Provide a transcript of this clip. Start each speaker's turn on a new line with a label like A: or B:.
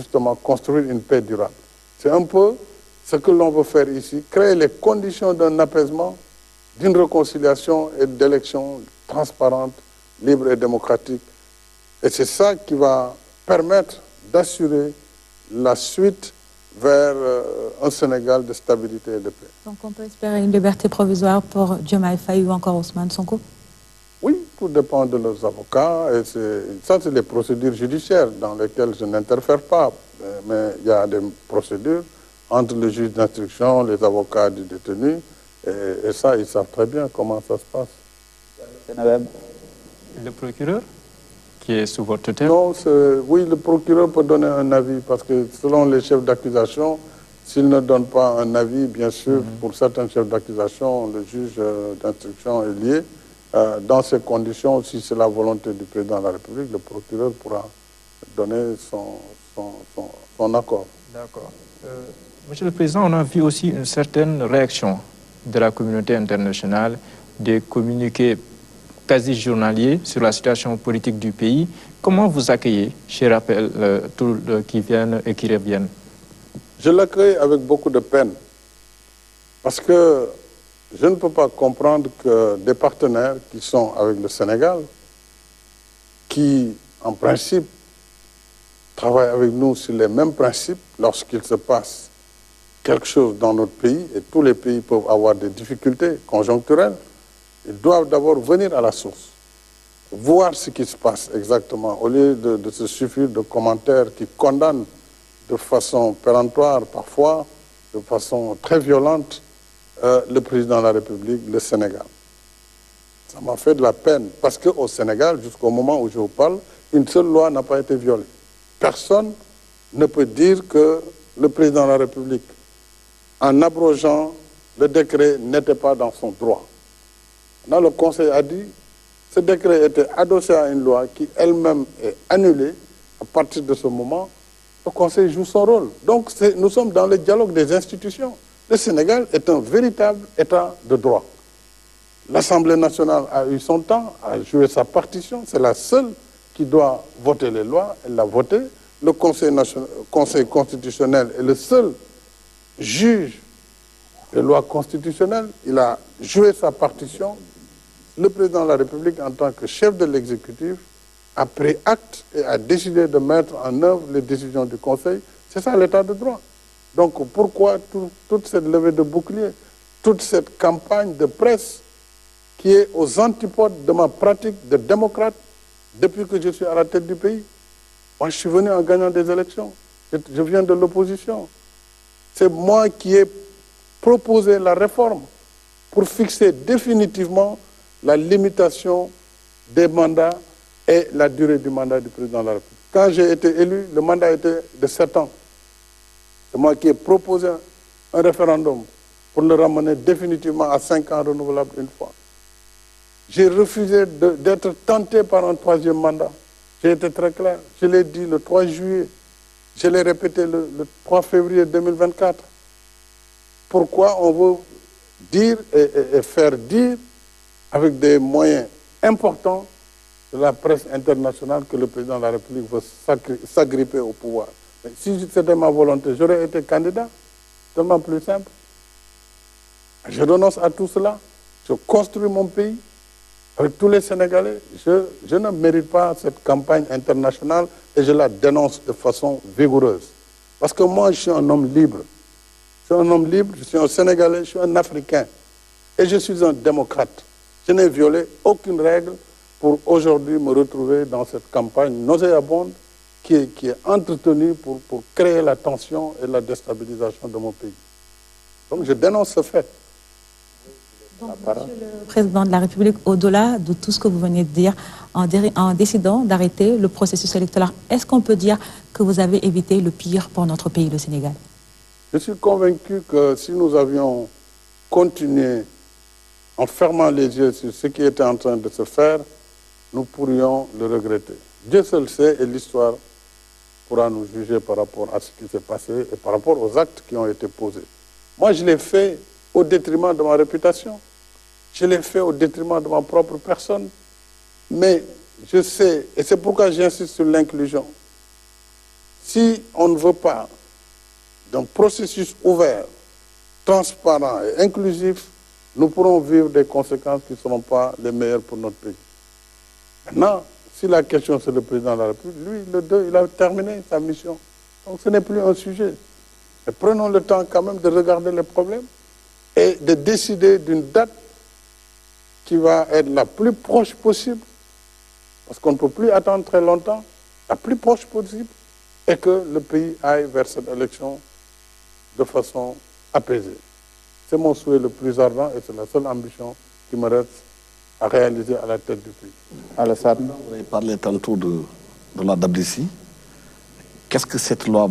A: justement construire une paix durable. C'est un peu ce que l'on veut faire ici, créer les conditions d'un apaisement, d'une réconciliation et d'élections transparentes, libres et démocratiques. Et c'est ça qui va permettre d'assurer la suite vers un Sénégal de stabilité et de paix.
B: Donc on peut espérer une liberté provisoire pour Diomaye Faye ou encore Ousmane Sonko?
A: Oui, tout dépend de leurs avocats. Et ça, c'est les procédures judiciaires dans lesquelles je n'interfère pas. Mais il y a des procédures entre le juge d'instruction, les avocats du détenu. Et ça, ils savent très bien comment ça se passe.
C: Le procureur qui est sous votre tutelle?
A: Non, oui, le procureur peut donner un avis parce que selon les chefs d'accusation, s'il ne donne pas un avis, bien sûr, pour certains chefs d'accusation, le juge d'instruction est lié. Dans ces conditions, si c'est la volonté du président de la République, le procureur pourra donner son accord.
C: D'accord. Monsieur le Président, on a vu aussi une certaine réaction de la communauté internationale, des communiqués quasi journaliers sur la situation politique du pays. Comment vous accueillez, je rappelle, tous qui viennent et qui reviennent?
A: Je l'accueille avec beaucoup de peine, parce que je ne peux pas comprendre que des partenaires qui sont avec le Sénégal, qui, en principe, travaillent avec nous sur les mêmes principes, lorsqu'il se passe quelque chose dans notre pays, et tous les pays peuvent avoir des difficultés conjoncturelles, ils doivent d'abord venir à la source, voir ce qui se passe exactement, au lieu de se suffire de commentaires qui condamnent de façon péremptoire, parfois, de façon très violente, le président de la République, le Sénégal. Ça m'a fait de la peine, parce qu'au Sénégal, jusqu'au moment où je vous parle, une seule loi n'a pas été violée. Personne ne peut dire que le président de la République, en abrogeant le décret, n'était pas dans son droit. Là, le Conseil a dit, ce décret était adossé à une loi qui elle-même est annulée. À partir de ce moment, le Conseil joue son rôle. Donc, nous sommes dans le dialogue des institutions. Le Sénégal est un véritable État de droit. L'Assemblée nationale a eu son temps, a joué sa partition. C'est la seule qui doit voter les lois. Elle l'a voté. Le Conseil constitutionnel est le seul juge des lois constitutionnelles. Il a joué sa partition. Le président de la République, en tant que chef de l'exécutif, a pris acte et a décidé de mettre en œuvre les décisions du Conseil. C'est ça l'état de droit. Donc pourquoi toute cette levée de bouclier, toute cette campagne de presse qui est aux antipodes de ma pratique de démocrate depuis que je suis à la tête du pays? Moi, je suis venu en gagnant des élections. Je viens de l'opposition. C'est moi qui ai proposé la réforme pour fixer définitivement la limitation des mandats et la durée du mandat du président de la République. Quand j'ai été élu, le mandat était de 7 ans. C'est moi qui ai proposé un référendum pour le ramener définitivement à 5 ans renouvelables une fois. J'ai refusé d'être tenté par un 3e mandat. J'ai été très clair. Je l'ai dit le 3 juillet. Je l'ai répété le 3 février 2024. Pourquoi on veut dire et faire dire avec des moyens importants de la presse internationale que le président de la République veut s'agripper au pouvoir? Mais si c'était ma volonté, j'aurais été candidat. Tellement plus simple. Je renonce à tout cela. Je construis mon pays avec tous les Sénégalais. Je ne mérite pas cette campagne internationale et je la dénonce de façon vigoureuse. Parce que moi, je suis un homme libre. Je suis un homme libre, je suis un Sénégalais, je suis un Africain. Et je suis un démocrate. Je n'ai violé aucune règle pour aujourd'hui me retrouver dans cette campagne nauséabonde qui est entretenue pour créer la tension et la déstabilisation de mon pays. Donc je dénonce ce fait.
B: Donc, Monsieur le Président de la République, au-delà de tout ce que vous venez de dire, en décidant d'arrêter le processus électoral, est-ce qu'on peut dire que vous avez évité le pire pour notre pays, le Sénégal?
A: Je suis convaincu que si nous avions continué en fermant les yeux sur ce qui était en train de se faire, nous pourrions le regretter. Dieu seul sait et l'histoire pourra nous juger par rapport à ce qui s'est passé et par rapport aux actes qui ont été posés. Moi, je l'ai fait au détriment de ma réputation. Je l'ai fait au détriment de ma propre personne. Mais je sais, et c'est pourquoi j'insiste sur l'inclusion. Si on ne veut pas d'un processus ouvert, transparent et inclusif, nous pourrons vivre des conséquences qui ne seront pas les meilleures pour notre pays. Maintenant, si la question c'est le président de la République, lui, il a terminé sa mission. Donc ce n'est plus un sujet. Mais prenons le temps quand même de regarder les problèmes et de décider d'une date qui va être la plus proche possible, parce qu'on ne peut plus attendre très longtemps, la plus proche possible, et que le pays aille vers cette élection de façon apaisée. C'est mon souhait le plus ardent et c'est la seule ambition qui me reste à réaliser à la tête du pays.
D: Alassane, vous avez parlé tantôt de la loi d'amnistie. Qu'est-ce que cette loi